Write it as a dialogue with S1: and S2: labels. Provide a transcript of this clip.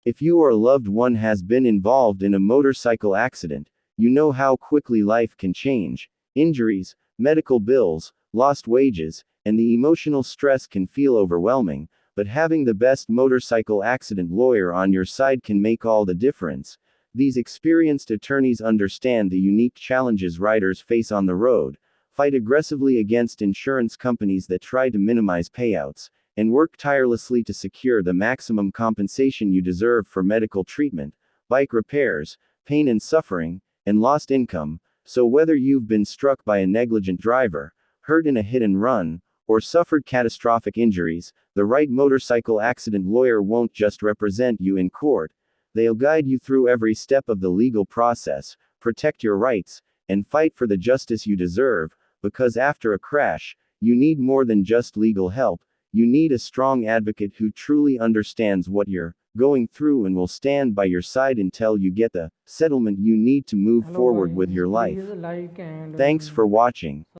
S1: If you or a loved one has been involved in a motorcycle accident, you know how quickly life can change. Injuries, medical bills, lost wages, and the emotional stress can feel overwhelming, but having the best motorcycle accident lawyer on your side can make all the difference. These experienced attorneys understand the unique challenges riders face on the road, fight aggressively against insurance companies that try to minimize payouts, and work tirelessly to secure the maximum compensation you deserve for medical treatment, bike repairs, pain and suffering, and lost income. So whether you've been struck by a negligent driver, hurt in a hit and run, or suffered catastrophic injuries, the right motorcycle accident lawyer won't just represent you in court. They'll guide you through every step of the legal process, protect your rights, and fight for the justice you deserve, because after a crash, you need more than just legal help. You need a strong advocate who truly understands what you're going through and will stand by your side until you get the settlement you need to move
S2: Hello
S1: forward with
S2: guys,
S1: your
S2: please
S1: life.
S2: like and
S1: Thanks for watching.